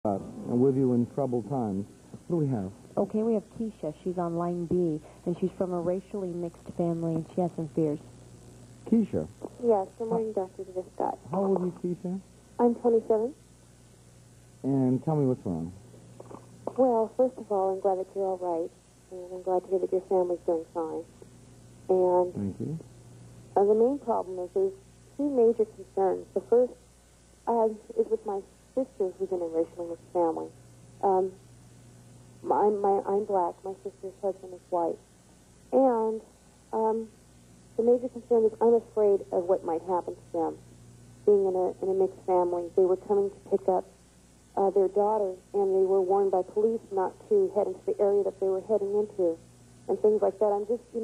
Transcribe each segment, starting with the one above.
And with you in troubled times. What do we have? Okay, we have Keisha. She's on line B, and she's from a racially mixed family, and she has some fears. Keisha. Yes, good morning, Dr. Viscott. How old are you, Keisha? I'm 27. And tell me what's wrong. Well, first of all, I'm glad that you're all right, and I'm glad to hear that your family's doing fine. And Thank you. the main problem is there's two major concerns. The first is with my sister, who's in a racially mixed family. I'm black. My sister's husband is white. And the major concern is I'm afraid of what might happen to them. Being in a mixed family, they were coming to pick up their daughter, and they were warned by police not to head into the area that they were heading into, and things like that. I'm just, you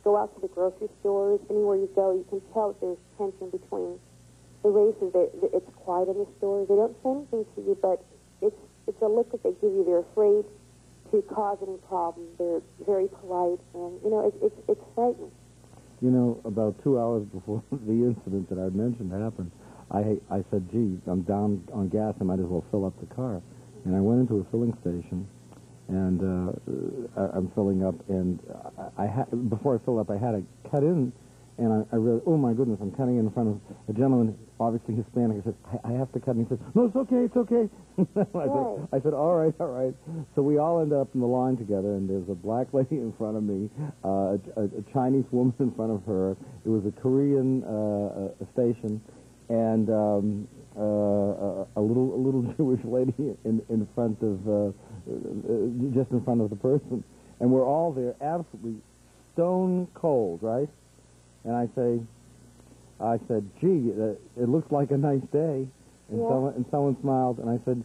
go out to the grocery stores, anywhere you go, you can tell that there's tension between the races. It's quiet in the stores. They don't say anything to you, but it's a look that they give you. They're afraid to cause any problem. They're very polite, and, it's frightening. About 2 hours before the incident that I mentioned happened, I said, gee, I'm down on gas. I might as well fill up the car. And I went into a filling station, and I'm filling up, and before I fill up, I had to cut in, and I realized, oh, my goodness, I'm cutting in front of a gentleman, obviously Hispanic. I said, I have to cut, and he said, no, it's okay, it's okay. I said, all right. So we all end up in the line together, and there's a black lady in front of me, a Chinese woman in front of her. It was a Korean station, and a little Jewish lady in front of, just in front of the person. And we're all there absolutely stone cold, right? And I said, gee, it looks like a nice day. And, yeah. someone smiled, and I said,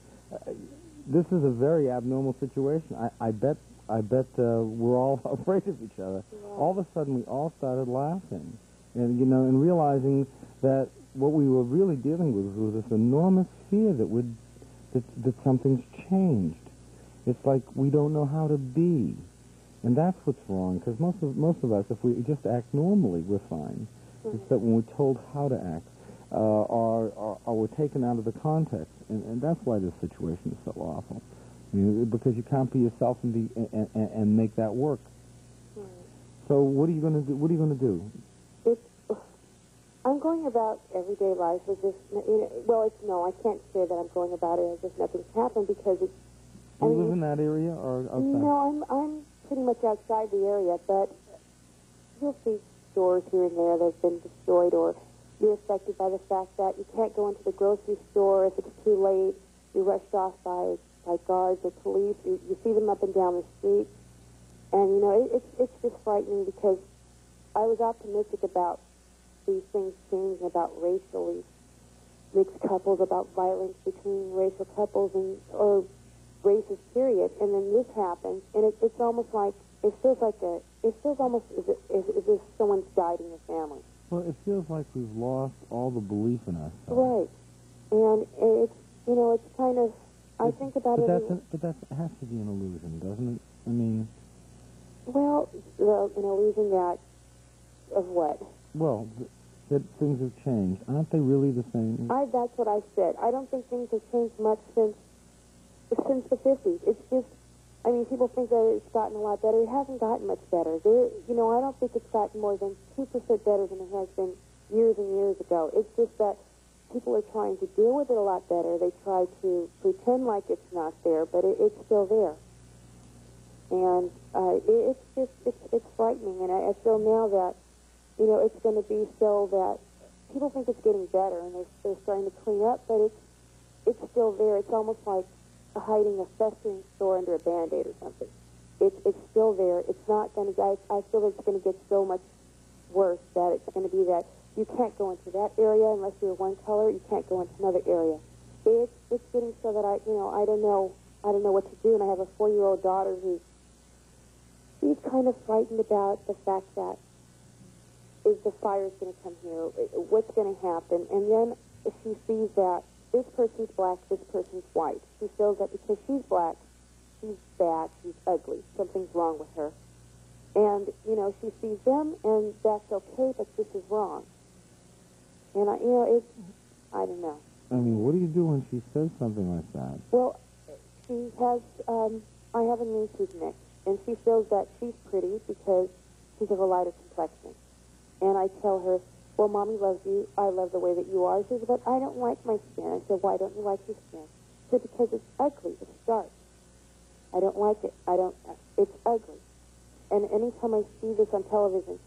this is a very abnormal situation. I bet we're all afraid of each other. Yeah. All of a sudden, we all started laughing, and realizing that what we were really dealing with was this enormous fear that something's changed. It's like we don't know how to be, and that's what's wrong. Because most of us, if we just act normally, we're fine. Mm-hmm. It's that when we're told how to act, or we're taken out of the context, and that's why this situation is so awful. Because you can't be yourself and make that work. Right. So what are you going to do? What are you going to do? I'm going about everyday life as if, I can't say that I'm going about it as if nothing's happened, because it's... Do you live in that area or outside? No, I'm pretty much outside the area, but you'll see stores here and there that have been destroyed, or you're affected by the fact that you can't go into the grocery store if it's too late. You're rushed off by guards or police. You see them up and down the street. And, it's just frightening, because I was optimistic about these things changing, about racially mixed couples, about violence between racial couples or races, period. And then this happens, and it's almost like, it feels almost as if someone's guiding the family. Well, it feels like we've lost all the belief in ourselves. Right. And it's, it's kind of, I think about it... But that has to be an illusion, doesn't it? I mean... Well, an illusion that... Of what? Well, that things have changed. Aren't they really the same? That's what I said. I don't think things have changed much since the 50s. It's just... people think that it's gotten a lot better. It hasn't gotten much better. I don't think it's gotten more than 2% better than it has been years and years ago. It's just that people are trying to deal with it a lot better. They try to pretend like it's not there, but it's still there. And it's frightening. And I feel now that, it's going to be so that people think it's getting better, and they're starting to clean up, but it's still there. It's almost like hiding a festering sore under a Band-Aid or something. It's still there. It's not going to... I feel that it's going to get so much worse that it's going to be that you can't go into that area unless you're one color. You can't go into another area. It's getting so that I don't know what to do. And I have a 4-year-old daughter she's kind of frightened about the fact that is the fire's going to come here? What's going to happen? And then she sees that this person's black, this person's white. She feels that because she's black, she's bad, she's ugly, something's wrong with her. And, she sees them, and that's okay, but this is wrong. And, I don't know. I mean, what do you do when she says something like that? Well, she has, I have a niece who's mixed, and she feels that she's pretty because she's of a lighter complexion. And I tell her, well, Mommy loves you. I love the way that you are. She says, but I don't like my skin. I said, why don't you like your skin? She said, because it's ugly. It's dark. I don't like it. It's ugly. And anytime I see this on television,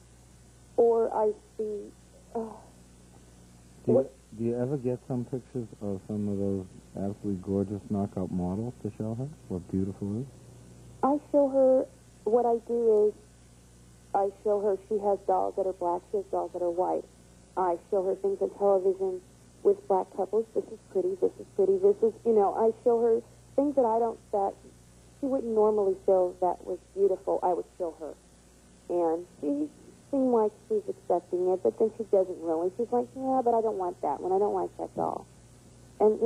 or I see... Do you ever get some pictures of some of those absolutely gorgeous knockout models to show her what beautiful is? I show her, what I do is, I show her she has dolls that are black, she has dolls that are white. I show her things on television with black couples. This is pretty, this is pretty, this is, I show her things that she wouldn't normally feel that was beautiful, I would show her. And she seemed like she's accepting it, but then she doesn't really. She's like, yeah, but I don't want that one. I don't like that doll. And,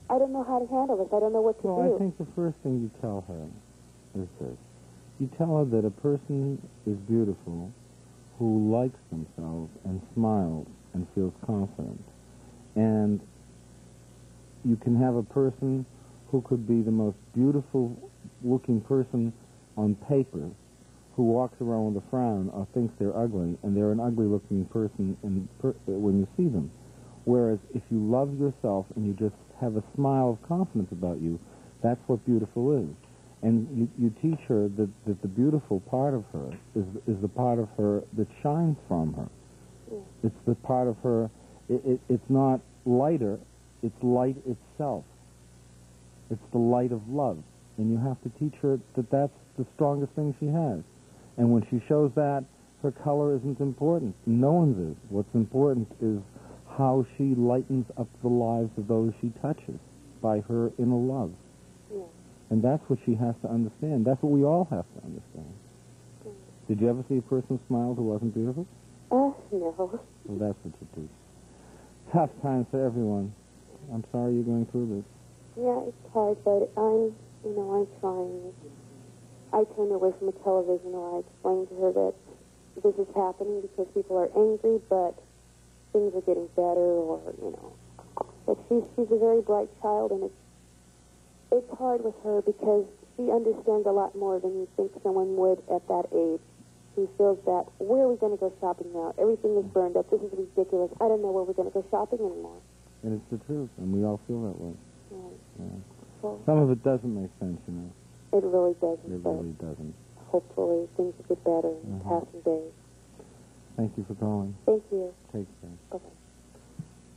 I don't know how to handle this. I don't know what to do. Well, I think the first thing you tell her is this. You tell her that a person is beautiful who likes themselves and smiles and feels confident. And you can have a person who could be the most beautiful-looking person on paper who walks around with a frown or thinks they're ugly, and they're an ugly-looking person when you see them. Whereas if you love yourself and you just have a smile of confidence about you, that's what beautiful is. And you teach her that the beautiful part of her is the part of her that shines from her. Yeah. It's the part of her, it's not lighter, it's light itself. It's the light of love. And you have to teach her that that's the strongest thing she has. And when she shows that, her color isn't important. No one's is. What's important is how she lightens up the lives of those she touches by her inner love. Yeah. And that's what she has to understand. That's what we all have to understand. Yeah. Did you ever see a person smile who wasn't beautiful? No. Well, that's what you teach. Tough times for everyone. I'm sorry you're going through this. Yeah, it's hard, but I'm trying. I turn away from the television, or I explain to her that this is happening because people are angry, but things are getting better, or, But she's a very bright child, and it's hard with her because she understands a lot more than you think someone would at that age. She feels that, where are we going to go shopping now? Everything is burned up. This is ridiculous. I don't know where we're going to go shopping anymore. And it's the truth, and we all feel that way. Right. Yeah. Well, some of it doesn't make sense, It really doesn't. It really doesn't. Hopefully things will get better in passing days. Thank you for calling. Thank you. Take care. Bye-bye.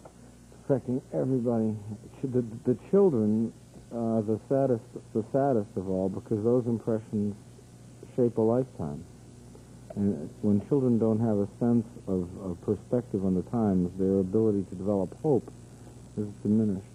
It's affecting everybody. The children are the saddest of all, because those impressions shape a lifetime. And when children don't have a sense of perspective on the times, their ability to develop hope is diminished.